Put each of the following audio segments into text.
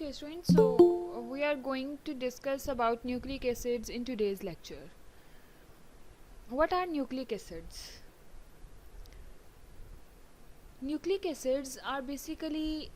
Okay, students, so we are going to discuss about nucleic acids in today's lecture. What are nucleic acids? Nucleic acids are basically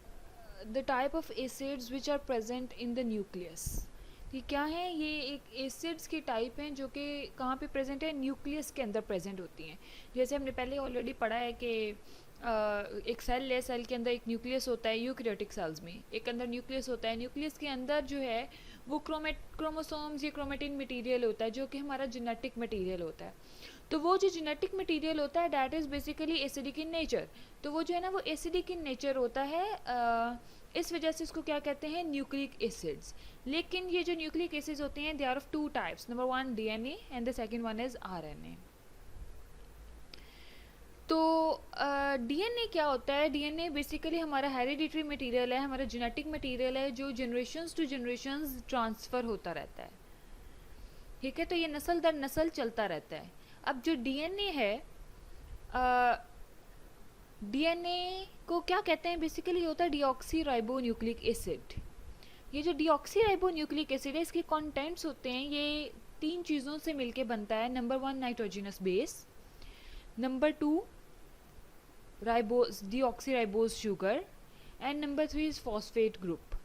the type of acids which are present in the nucleus. ये क्या है? ये एक acids की type हैं जो कि कहाँ पे प्रेजेंट है? न्यूक्लियस के अंदर प्रेजेंट होती हैं. जैसे हमने पहले ऑलरेडी पढ़ा है कि एक सेल है, सेल के अंदर एक न्यूक्लियस होता है यूकैरियोटिक सेल्स में, एक अंदर न्यूक्लियस होता है. न्यूक्लियस के अंदर जो है वो क्रोमोसोम्स या क्रोमेटिन मटेरियल होता है जो कि हमारा जेनेटिक मटेरियल होता है. तो वो जो जेनेटिक मटेरियल होता है that is basically acidic in nature. तो वो जो है ना वो एसिडिक इन नेचर होता है. इस वजह से इसको क्या कहते हैं? Nucleic acids. लेकिन ये जो न्यूक्लिक एसिड्स होते हैं they are of two types. Number one DNA and the second one is RNA. तो डीएनए क्या होता है? डीएनए बेसिकली हमारा हेरिडिटरी मटेरियल है, हमारा जेनेटिक मटेरियल है जो जनरेशन्स टू जनरेशन्स ट्रांसफ़र होता रहता है. ठीक है, तो ये नस्ल दर नस्ल चलता रहता है. अब जो डीएनए है, डीएनए को क्या कहते हैं? बेसिकली होता है डीऑक्सी राइबो न्यूक्लिक एसिड. ये जो डीऑक्सी राइबो न्यूक्लिक एसिड है इसके कंटेंट्स होते हैं, ये तीन चीज़ों से मिलके बनता है. Number one nitrogenous base, number two ribose deoxy ribose sugar and number three is phosphate group.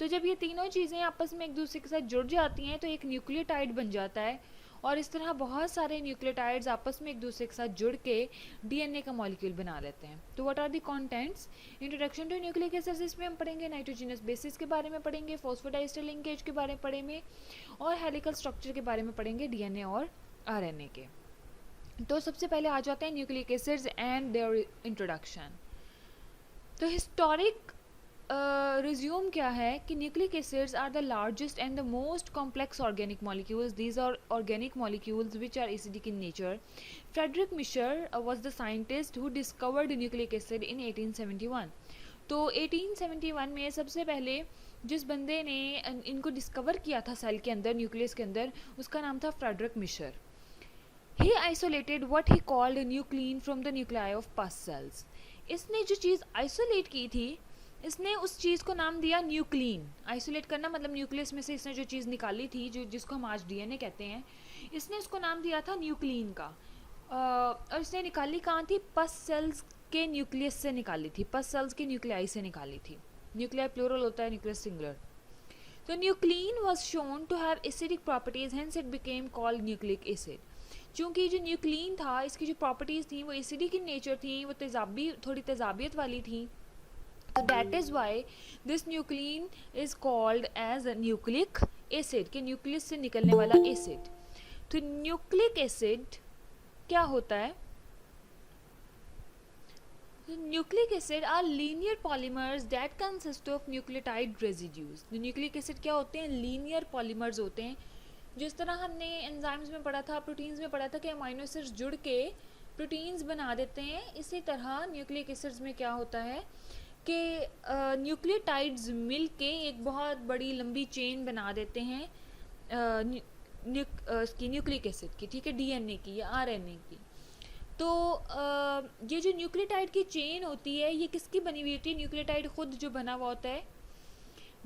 तो जब ये तीनों चीज़ें आपस में एक दूसरे के साथ जुड़ जाती हैं तो एक न्यूक्लियोटाइड बन जाता है. और इस तरह बहुत सारे न्यूक्लियोटाइड्स आपस में एक दूसरे के साथ जुड़ के डीएनए का मॉलिक्यूल बना लेते हैं. तो what are the contents? Introduction to nucleic acids, इसमें हम पढ़ेंगे नाइट्रोजिनस बेसिस के बारे में पढ़ेंगे, फॉस्फोडाइस्टर लिंकेज के बारे में पढ़ेंगे और हेलिकल स्ट्रक्चर के बारे में पढ़ेंगे डीएनए और आरएनए के. तो सबसे पहले आ जाते हैं nucleic acids and their introduction. तो हिस्टोरिक रिज्यूम क्या है कि nucleic acids are the largest and the most complex organic molecules. These are organic molecules which are acidic in nature. Friedrich Miescher was the scientist who discovered nucleic acid in 1871. तो 1871 में सबसे पहले जिस बंदे ने इनको डिस्कवर किया था सेल के अंदर, न्यूक्लियस के अंदर, उसका नाम था Friedrich Miescher. He isolated what he called nuclein from the nuclei of pus cells. इसने जो चीज़ आइसोलेट की थी, इसने उस चीज़ को नाम दिया न्यूक्लिन. आइसोलेट करना मतलब न्यूक्लियस में से इसने जो चीज़ निकाली थी, जो जिसको हम आज डीएनए कहते हैं, इसने उसको नाम दिया था न्यूक्लिन का. और इसने निकाली कहाँ थी? पस सेल्स के न्यूक्लियस से निकाली थी, पस सेल्स के न्यूक्लियाई से निकाली थी. न्यूक्लियाई प्लूरल होता है, न्यूक्लियस सिंगुलर. तो nuclein was shown to have acidic properties, hence it became called nucleic acid. चूँकि जो न्यूक्लिन था इसकी जो प्रॉपर्टीज़ थी वो एसिडिक इन नेचर थी, वो थोड़ी तेजाबियत वाली थी. तो that is why this nuclein is called as nucleic acid, के न्यूक्लियस से निकलने वाला एसिड. तो न्यूक्लिक एसिड क्या होता है? Nucleic acid are linear polymers that consist of nucleotide residues. Nucleic acid क्या होते हैं? लीनियर पॉलीमर्स होते हैं. जिस तरह हमने एंजाइम्स में पढ़ा था, प्रोटीन्स में पढ़ा था कि अमाइनो एसिड्स जुड़ के प्रोटीन्स बना देते हैं, इसी तरह न्यूक्लिक एसिड्स में क्या होता है कि न्यूक्लियोटाइड्स मिल के एक बहुत बड़ी लंबी चेन बना देते हैं इसकी न्यूक्लिक एसिड की. ठीक है, डीएनए की या आरएनए की. तो ये जो न्यूक्लियोटाइड की चेन होती है ये किसकी बनी हुई होती है? न्यूक्लियोटाइड खुद जो बना हुआ होता है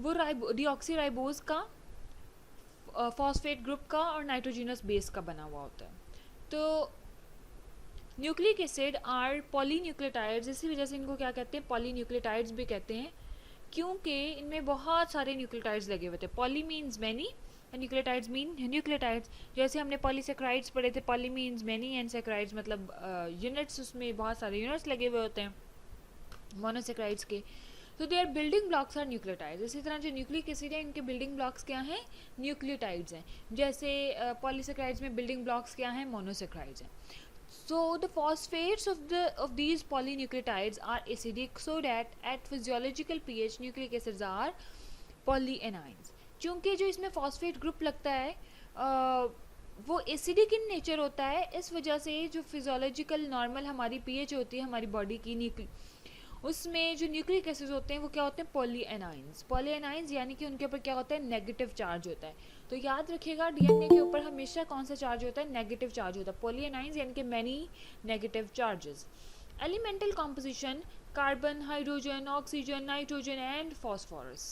वो डीऑक्सी राइबोज का, फॉस्फेट ग्रुप का और नाइट्रोजिनस बेस का बना हुआ होता है. तो न्यूक्लिक एसिड आर पॉलीन्यूक्लियोटाइड्स. इसी वजह से इनको क्या कहते हैं? पॉलीन्यूक्लियोटाइड्स भी कहते हैं, क्योंकि इनमें बहुत सारे न्यूक्लियोटाइड्स लगे हुए थे. Poly means many and nucleotides mean nucleotides. जैसे हमने पॉलीसेक्राइड्स पढ़े थे, poly means many and saccharides मतलब यूनिट्स, उसमें बहुत सारे यूनिट्स लगे हुए होते हैं मोनोसेक्राइड्स के. तो their building blocks are nucleotides. इसी तरह जो न्यूक्लिक एसिड है इनके बिल्डिंग ब्लॉक्स क्या हैं? न्यूक्लियोटाइड्स हैं. जैसे पॉलीसेक्राइड्स में बिल्डिंग ब्लॉक्स क्या हैं? मोनोसेक्राइड्स हैं. So the phosphates of these polynucleotides are acidic, so that at physiological pH nucleic acids are polyanions. चूँकि जो इसमें फॉस्फेट ग्रुप लगता है वो एसिडिक इन नेचर होता है, इस वजह से जो फिजियोलॉजिकल नॉर्मल हमारी पीएच होती है हमारी बॉडी की उसमें जो न्यूक्लिक एसिड्स होते हैं वो क्या होते हैं? पॉलीएनाइंस. पॉलीएनाइंस यानी कि उनके ऊपर क्या होता है? नेगेटिव चार्ज होता है. तो याद रखिएगा डीएनए के ऊपर हमेशा कौन सा चार्ज होता है? नेगेटिव चार्ज होता है. पॉलीएनाइंस यानी कि many negative charges. Elemental composition carbon, hydrogen, oxygen, nitrogen and phosphorus.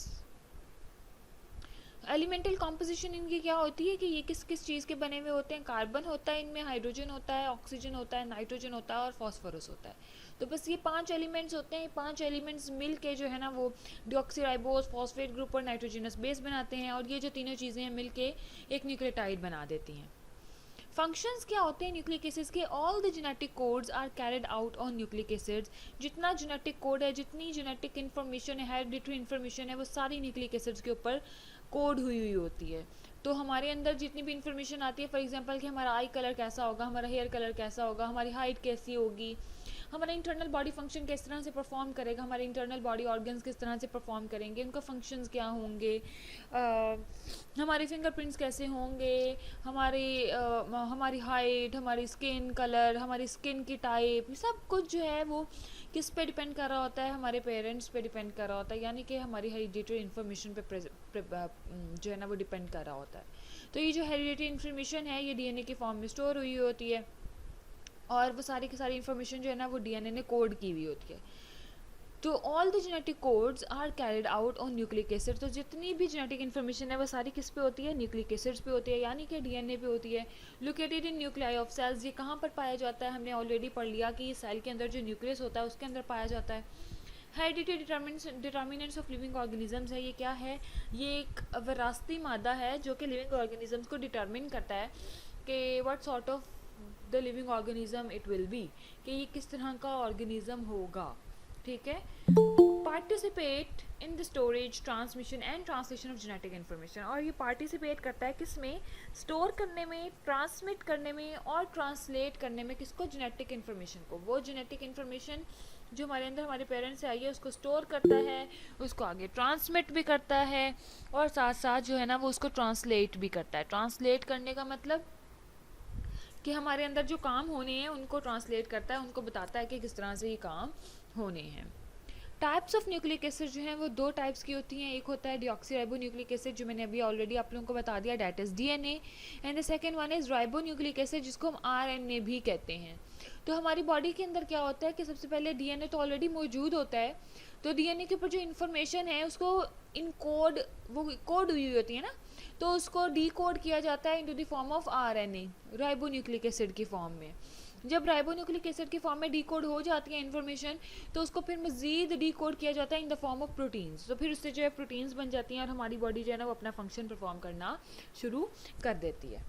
Elemental composition इनकी क्या होती है कि ये किस किस चीज़ के बने हुए होते हैं, कार्बन होता है इनमें, हाइड्रोजन होता है, ऑक्सीजन होता है, नाइट्रोजन होता है और फॉस्फोरस होता है। तो बस ये 5 एलिमेंट्स होते हैं, 5 एलिमेंट्स मिल के जो है ना वो डिऑक्सीराइबोस, फॉस्फेट ग्रुप और नाइट्रोजनस बेस बनाते हैं, और ये जो तीनों चीज़ें हैं मिल के एक न्यूक्लियोटाइड बना देती हैं। फंक्शंस क्या होते हैं न्यूक्लिक एसिड्स के? All the genetic codes are carried out on nucleic acids. जितना जेनेटिक कोड है, जितनी जेनेटिक इन्फॉर्मेशन है, हेरिडिटरी इन्फॉर्मेशन है, वो सारी न्यूक्लिक एसिड्स के ऊपर कोड हुई होती है। तो हमारे अंदर जितनी भी इन्फॉर्मेशन आती है, फॉर एग्जांपल कि हमारा आई कलर कैसा होगा, हमारा हेयर कलर कैसा होगा, हमारी हाइट कैसी होगी, हमारा इंटरनल बॉडी फंक्शन किस तरह से परफॉर्म करेगा, हमारे इंटरनल बॉडी ऑर्गन्स किस तरह से परफॉर्म करेंगे, उनका फंक्शंस क्या होंगे, हमारे फिंगरप्रिंट्स कैसे होंगे, हमारी हाइट, हमारी स्किन कलर, हमारी स्किन की टाइप, सब कुछ जो है वो किस पे डिपेंड कर रहा होता है? हमारे पेरेंट्स पे डिपेंड कर रहा होता है, यानी कि हमारी हेरिडिटरी इन्फॉर्मेशन पे जो है ना वो डिपेंड कर रहा होता है। तो ये जो हेरिडिटरी इन्फॉर्मेशन है ये डीएनए की फॉर्म में स्टोर हुई होती है, और वो सारी की सारी इन्फॉर्मेशन जो है ना वो डीएनए ने कोड की हुई होती है। तो all the genetic codes are carried out on nucleic acid. तो जितनी भी जेनेटिक इन्फॉर्मेशन है वो सारी किस पे होती है? न्यूक्लिक एसिड्स पे होती है, यानी कि डीएनए पे होती है। Located in nuclei of cells. ये कहाँ पर पाया जाता है? हमने ऑलरेडी पढ़ लिया कि सेल के अंदर जो न्यूक्लियस होता है उसके अंदर पाया जाता है। Hereditary determinants of living organisms है। ये क्या है? ये एक विरासती मादा है जो कि लिविंग ऑर्गेनिजम्स को डिटर्मिन करता है कि what sort of the living organism it will be, कि ये किस तरह का ऑर्गेनिज्म होगा। ठीक है। Participate in the storage, transmission and translation of genetic information. और ये पार्टिसिपेट करता है किस में? स्टोर करने में, ट्रांसमिट करने में और ट्रांसलेट करने में। किसको? जेनेटिक इन्फॉर्मेशन को। वो जेनेटिक इन्फॉर्मेशन जो हमारे अंदर हमारे पेरेंट्स से आई है उसको स्टोर करता है, उसको आगे ट्रांसमिट भी करता है, और साथ साथ जो है ना वो उसको ट्रांसलेट भी करता है। ट्रांसलेट करने का मतलब कि हमारे अंदर जो काम होने हैं उनको ट्रांसलेट करता है, उनको बताता है कि किस तरह से ये काम होने हैं। टाइप्स ऑफ न्यूक्लिक एसिड जो हैं वो 2 टाइप्स की होती हैं। एक होता है डिऑक्सीराइबो न्यूक्लिक एसिड, जो मैंने अभी ऑलरेडी आप लोगों को बता दिया, that is DNA. And the second one is ribonucleic acid, जिसको हम आरएनए भी कहते हैं। तो हमारी बॉडी के अंदर क्या होता है कि सबसे पहले डीएनए तो ऑलरेडी मौजूद होता है, तो डीएनए के ऊपर जो इन्फॉर्मेशन है उसको इनकोड, वो कोड हुई होती है ना, तो उसको डीकोड किया जाता है into the form of RNA, ribo nucleic acid की फॉर्म में। जब राइबोन्यूक्लिक एसिड की फॉर्म में डीकोड हो जाती है इन्फॉर्मेशन, तो उसको फिर मजीद डीकोड किया जाता है in the form of proteins. तो फिर उससे जो है प्रोटीन्स बन जाती हैं और हमारी बॉडी जो है ना वो अपना फंक्शन परफॉर्म करना शुरू कर देती है।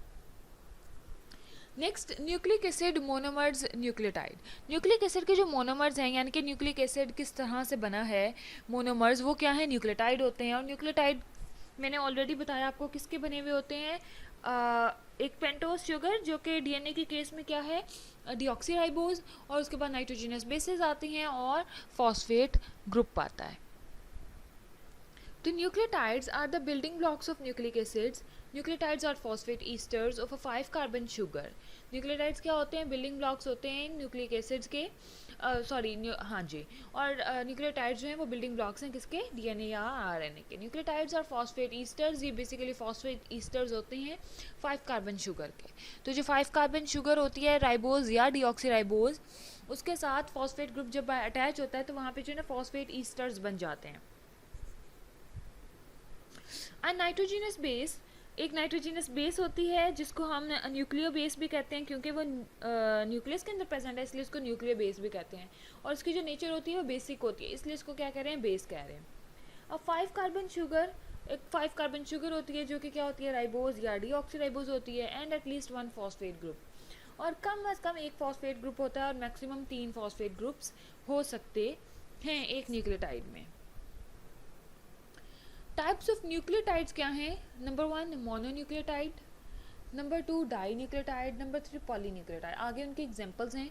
Next, nucleic acid monomers nucleotide. Nucleic acid के जो मोनोमर्स हैं, यानी कि न्यूक्लिक एसिड किस तरह से बना है, मोनोमर्स वो क्या है? न्यूक्लियोटाइड होते हैं। और न्यूक्लियोटाइड मैंने ऑलरेडी बताया आपको किसके बने हुए होते हैं। एक पेंटोस शुगर जो कि डीएनए के केस में क्या है? डीऑक्सीराइबोज, और उसके बाद नाइट्रोजनस बेसेस आती हैं और फॉस्फेट ग्रुप आता है। तो nucleotides are the building blocks of nucleic acids. Nucleotides are phosphate esters of a 5 carbon sugar. Nucleotides क्या होते हैं? बिल्डिंग ब्लॉक्स होते हैं न्यूक्लिक एसिड्स के, हाँ जी। और न्यूक्लियोटाइड्स जो हैं वो बिल्डिंग ब्लॉक्स हैं किसके? डीएनए या आरएनए के। Nucleotides are phosphate esters. ये बेसिकली फॉस्फेट ईस्टर्स होते हैं 5 कार्बन शुगर के। तो जो 5 कार्बन शुगर होती है राइबोज या डीऑक्सीराइबोज, उसके साथ फॉस्फेट ग्रुप जब अटैच होता है तो वहाँ पे जो है ना फॉस्फेट ईस्टर्स बन जाते हैं। नाइट्रोजनस बेस, एक नाइट्रोजनस बेस होती है जिसको हम न्यूक्लियो बेस भी कहते हैं, क्योंकि वो न्यूक्लियस के अंदर प्रेजेंट है इसलिए उसको न्यूक्लियो बेस भी कहते हैं। और उसकी जो नेचर होती है वो बेसिक होती है, इसलिए इसको क्या कह रहे हैं? बेस कह रहे हैं। अब 5 कार्बन शुगर, एक 5 कार्बन शुगर होती है जो कि क्या होती है? राइबोज या डीऑक्सीराइबोज होती है। एंड एटलीस्ट 1 फॉस्फेट ग्रुप, और कम अज कम एक फॉस्फेट ग्रुप होता है, और मैक्सिमम 3 फॉस्फेट ग्रुप्स हो सकते हैं एक न्यूक्लियोटाइड में। टाइप्स ऑफ न्यूक्लियोटाइड्स क्या हैं? Number 1 mononucleotide, number 2 dinucleotide, number 3 polynucleotide. आगे उनके एग्जांपल्स हैं।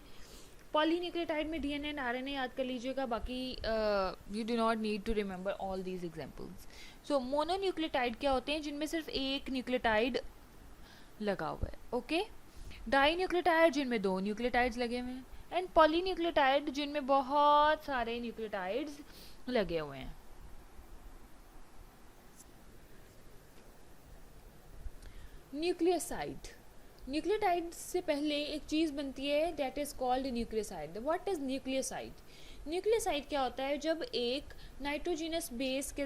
पॉलीन्यूक्लियोटाइड में डीएनए एंड आरएनए याद कर लीजिएगा, बाकी you do not need to remember all these examples. So mononucleotide क्या होते हैं? जिनमें सिर्फ एक न्यूक्लियोटाइड लगा हुआ है। ओके। डाई न्यूक्लियोटाइड जिनमें 2 न्यूक्लियोटाइड्स लगे हुए हैं। एंड पॉलीन्यूक्लियोटाइड जिनमें बहुत सारे न्यूक्लियोटाइड्स लगे हुए हैं। न्यूक्लियोसाइड, न्यूक्लियोटाइड से पहले एक चीज़ बनती है that is called nucleoside. What is nucleoside? Nucleoside क्या होता है, जब एक नाइट्रोजिनस बेस के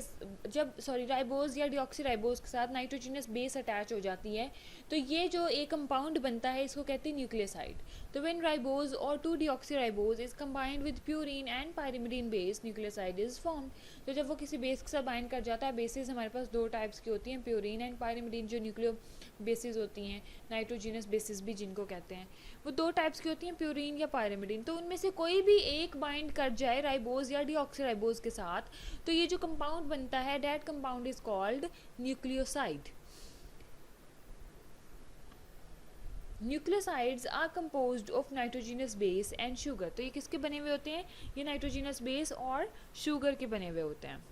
राइबोज या डिऑक्सीराइबोज के साथ नाइट्रोजिनस बेस अटैच हो जाती है, तो ये जो एक कंपाउंड बनता है इसको कहते हैं न्यूक्लियोसाइड। तो व्हेन राइबोज और two deoxyribose is combined with purine and pyrimidine base, nucleoside is formed. तो जब वो किसी बेस के साथ बाइंड कर जाता है, बेसिस हमारे पास दो टाइप्स की होती हैं, प्यूरीन एंड पायरिमिडीन, जो न्यूक्लियो बेसिस होती हैं, नाइट्रोजिनस बेसिस भी जिनको कहते हैं, वो दो टाइप्स की होती हैं, प्यूरीन या पायरिमिडीन। तो उनमें से कोई भी एक बाइंड कर जाए राइबोज या डीऑक्सीराइबोज के साथ, तो ये जो कंपाउंड बनता है, that compound is called nucleoside. Nucleosides are composed of nitrogenous base and sugar. तो ये किसके बने हुए होते हैं, ये नाइट्रोजिनस बेस और शुगर के बने हुए होते हैं।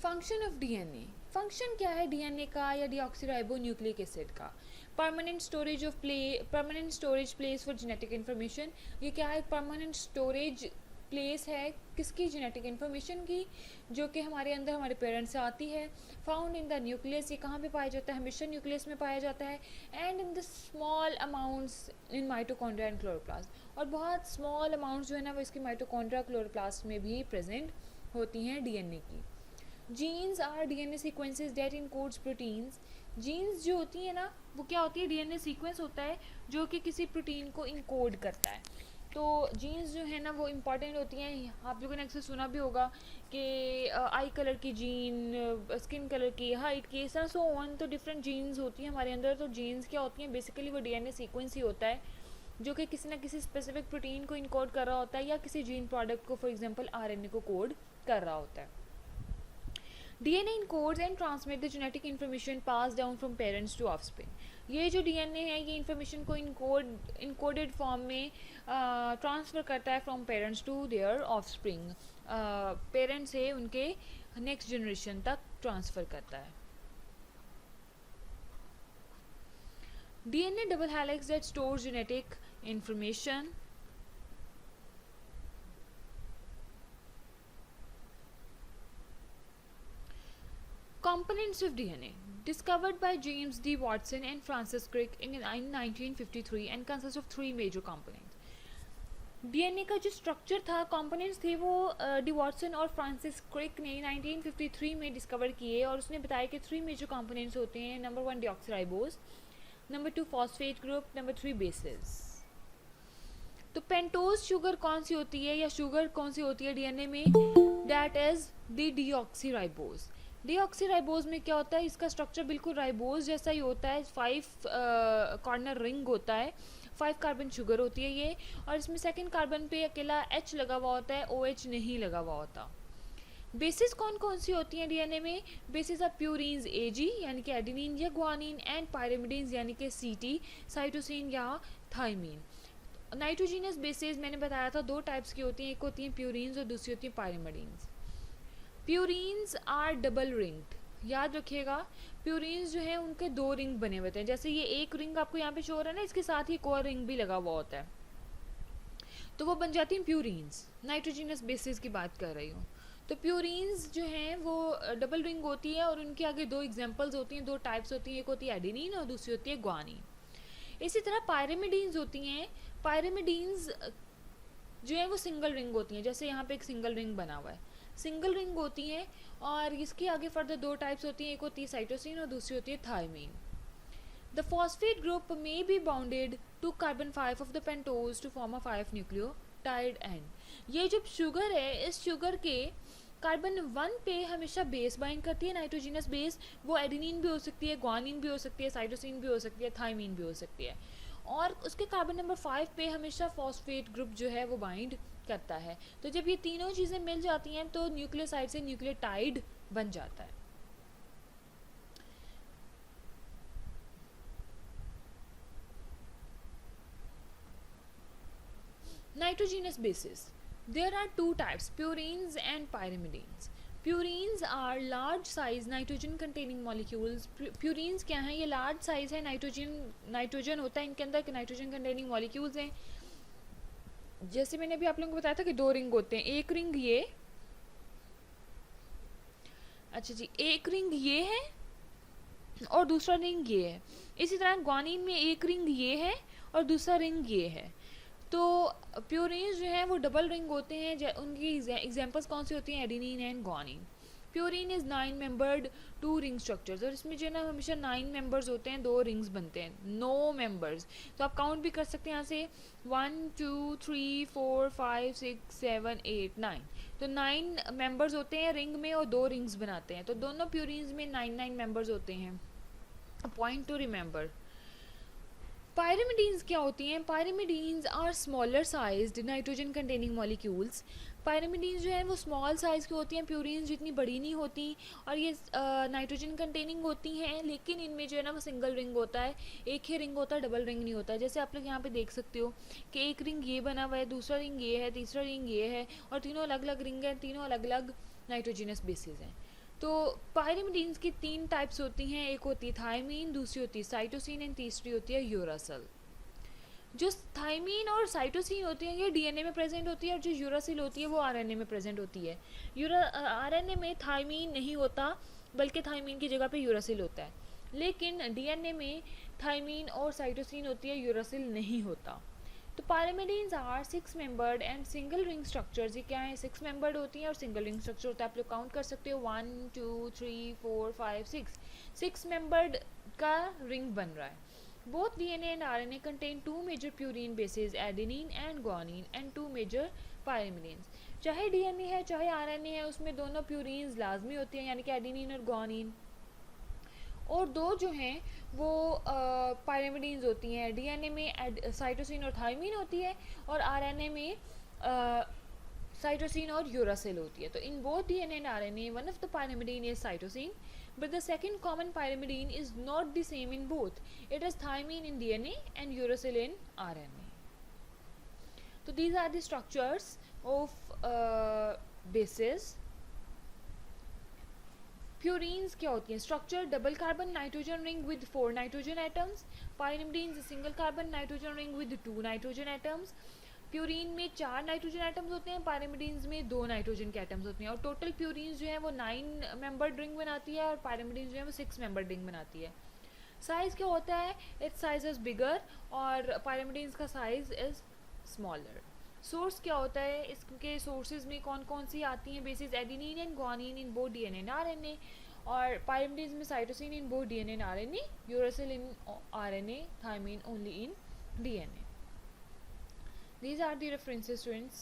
फंक्शन ऑफ डीएनए, फंक्शन क्या है डीएनए का या डीऑक्सीराइबो न्यूक्लिक एसिड का? Permanent storage place for genetic information. ये क्या है, परमानेंट स्टोरेज प्लेस है किसकी, जेनेटिक इन्फॉर्मेशन की, जो कि हमारे अंदर हमारे पेरेंट्स से आती है। फाउंड इन द न्यूक्लियस, ये कहाँ पे पाया जाता है, हमेशा न्यूक्लियस में पाया जाता है। And in the small amounts in mitochondria and chloroplast, और बहुत स्मॉल अमाउंट्स जो है ना वो इसकी माइटोकॉन्ड्रिया क्लोरोप्लास्ट में भी प्रेजेंट होती हैं डीएनए की। Genes are DNA sequences that encodes proteins. Genes जो होती है ना वो क्या होती है, डीएनए सीक्वेंस होता है जो कि किसी प्रोटीन को इनकोड करता है। तो जीन्स जो है ना वो इम्पॉर्टेंट होती हैं। आप लोगों ने अक्सर सुना भी होगा कि आई कलर की जीन, स्किन कलर की, हाइट की, इस तरह सो ऑन, तो डिफरेंट जीन्स होती हैं हमारे अंदर। तो जीन्स क्या होती हैं, बेसिकली वो डीएनए सीक्वेंस ही होता है जो कि किसी ना किसी स्पेसिफिक प्रोटीन को इनकोड कर रहा होता है या किसी जीन प्रोडक्ट को, फॉर एग्जांपल आरएनए को कोड कर रहा होता है। DNA encodes and transmit the genetic information passed down from parents to offspring. ये जो DNA है ये इंफॉर्मेशन को इनकोडेड फॉर्म में ट्रांसफ़र करता है from parents to their offspring, parents से उनके नेक्स्ट जनरेशन तक ट्रांसफ़र करता है। DNA double helix that stores genetic information. Components of DNA discovered by James D. Watson and Francis Crick in 1953 and consists of three major components. DNA का जो structure था, components थे, वो D Watson और Francis Crick ने 1953 में discover किए और उसने बताया कि थ्री मेजर कंपोनेंट्स होते हैं। Number 1 deoxyribose, number 2 phosphate group, number 3 basis. तो पेंटोज शुगर कौन सी होती है या शुगर कौन सी होती है डीएनए में, that is the deoxyribose. Deoxyribose में क्या होता है, इसका स्ट्रक्चर बिल्कुल राइबोज जैसा ही होता है, 5 कॉर्नर रिंग होता है, 5 कार्बन शुगर होती है ये, और इसमें सेकंड कार्बन पे अकेला H लगा हुआ होता है, OH नहीं लगा हुआ होता। बेसिस कौन कौन सी होती हैं डीएनए में, बेसिस ऑफ प्यूरीन्स AG यानी कि एडेनिन या ग्वानिन, एंड पायरिमिडीन्स यानी कि CT, साइटोसिन या थाइमीन। नाइट्रोजिनस बेसिस मैंने बताया था दो टाइप्स की होती हैं, एक होती हैं प्यूरीन्स और दूसरी होती हैं pyrimidines. Purines are double ringed, याद रखिएगा, प्यूरीन्स जो है उनके दो रिंग बने हुए हैं। जैसे ये एक रिंग आपको यहाँ पे शो हो रहा है ना, इसके साथ ही एक और रिंग भी लगा हुआ होता है, तो वो बन जाती हैं प्यूरीन्स। नाइट्रोजिनस बेसिस की बात कर रही हूँ। तो प्यूरीन्स जो हैं वो डबल रिंग होती है और उनके आगे दो एग्जाम्पल्स होती हैं, दो टाइप्स होती हैं, एक होती है एडेनिन और दूसरी होती है ग्वानिन। इसी तरह पायरिमिडीन्स होती हैं, पायरिमिडीन्स जो है वो सिंगल रिंग होती हैं, जैसे यहाँ पे एक सिंगल रिंग बना हुआ है, सिंगल रिंग होती हैं, और इसके आगे फर्दर दो टाइप्स होती हैं, एक होती है साइटोसिन और दूसरी होती है thymine. The phosphate group may be bounded to carbon 5 of the pentose to form a 5 nucleotide end. ये जो शुगर है, इस शुगर के कार्बन 1 पे हमेशा बेस बाइंड करती है, नाइट्रोजिनस बेस, वो एडेनिन भी हो सकती है, ग्वानिन भी हो सकती है, साइटोसिन भी हो सकती है, थाइमीन भी हो सकती है, और उसके कार्बन नंबर 5 पे हमेशा फॉस्फेट ग्रुप जो है वो बाइंड करता है। तो जब ये तीनों चीज़ें मिल जाती हैं तो न्यूक्लियोसाइड से न्यूक्लियोटाइड बन जाता है। Nitrogenous bases, there are two types, purines and pyrimidines. Purines are large size nitrogen containing molecules. Purines क्या हैं, ये लार्ज साइज है, नाइट्रोजन होता है इनके अंदर, नाइट्रोजन कंटेनिंग मॉलिक्यूल्स हैं। जैसे मैंने अभी आप लोगों को बताया था कि दो रिंग होते हैं, एक रिंग ये, अच्छा जी, एक रिंग ये है और दूसरा रिंग ये है। इसी तरह ग्वानिन में एक रिंग ये है और दूसरा रिंग ये है। तो प्यूरीन्स जो हैं वो डबल रिंग होते हैं, उनकी एग्जांपल्स कौन सी होती हैं, adenine and guanine. Purine is 9 membered 2 ring structures, और इसमें जो है ना हमेशा 9 मेंबर्स होते हैं, 2 रिंग्स बनते हैं, 9 मेंबर्स। तो आप काउंट भी कर सकते हैं यहाँ से 1 2 3 4 5 6 7 8 9। तो 9 मेंबर्स होते हैं रिंग में और 2 रिंग्स बनाते हैं, तो दोनों प्यूरिन्स में 9 मेंबर्स होते हैं। Point two remember. पायरिमिडीन्स क्या होती हैं? Pyrimidines are smaller sized nitrogen containing molecules. Pyrimidines जो है वो स्मॉल साइज़ की होती हैं, प्यूरिन्स जितनी बड़ी नहीं होती, और ये नाइट्रोजन कंटेनिंग होती हैं, लेकिन इनमें जो है ना वो सिंगल रिंग होता है, एक ही रिंग होता है, डबल रिंग नहीं होता है। जैसे आप लोग यहाँ पे देख सकते हो कि एक रिंग ये बना हुआ है, दूसरा रिंग ये है, तीसरा रिंग ये है, और तीनों अलग अलग रिंग हैं, तीनों अलग अलग नाइट्रोजिनस बेसिस हैं। तो पायरिमिडीन्स की 3 टाइप्स होती हैं, एक होती है थायमीन, दूसरी होती है साइटोसिन एंड तीसरी होती है यूरासिल। जो थायमीन और साइटोसिन होती है ये डीएनए में प्रेजेंट होती है, और जो यूरासिल होती है वो आरएनए में प्रेजेंट होती है। आरएनए में थायमीन नहीं होता, बल्कि थायमीन की जगह पे यूरासिल होता है, लेकिन डीएनए में थायमीन और साइटोसिन होती है, यूरासिल नहीं होता। तो pyrimidines are 6 membered and single ring structures. ये क्या है? 6 मेंबर्ड होती हैं और सिंगल रिंग स्ट्रक्चर होता है। आप लोग काउंट कर सकते हो 1 2 3 4 5 6, 6 मेंबर्ड का रिंग बन रहा है। Both DNA and RNA contain 2 major purine bases, adenine and guanine, and 2 major pyrimidines. चाहे DNA है चाहे RNA है, उसमें दोनों प्यूरीन्स लाजमी होती हैं, यानी कि एडेनिन और ग्वानिन, और दो जो हैं वो पायरिमिडीन्स होती हैं। डीएनए में साइटोसिन और थायमीन होती है, और आरएनए में साइटोसिन और यूरासिल होती है। तो इन both DNA and RNA one of the pyrimidine is cytosine, but the second common pyrimidine is not the same in both. It is thymine in DNA and uracil in RNA. So these are the structures of bases. Purines क्या होती हैं? Structure double carbon nitrogen ring with 4 nitrogen atoms. Pyrimidines single carbon nitrogen ring with 2 nitrogen atoms. Purine में 4 nitrogen atoms होते हैं, pyrimidines में 2 nitrogen के atoms होते हैं, और टोटल प्यूरीन्स जो है वो 9 मेंबर्ड रिंग बनाती है, और पायरिमिडीन्स जो है वो 6 मेंबर्ड रिंग बनाती है। साइज़ क्या होता है? इट्स साइज इज़ बिगर, और पायरिमिडीन्स का साइज इज़ स्मॉलर। सोर्स क्या होता है? इसके सोर्सेज में कौन कौन सी आती हैं bases? Adenine and guanine in both DNA and RNA, और पायरिमिडीन्स में cytosine in both DNA and RNA, uracil in RNA, thymine only in DNA. These are the references, students.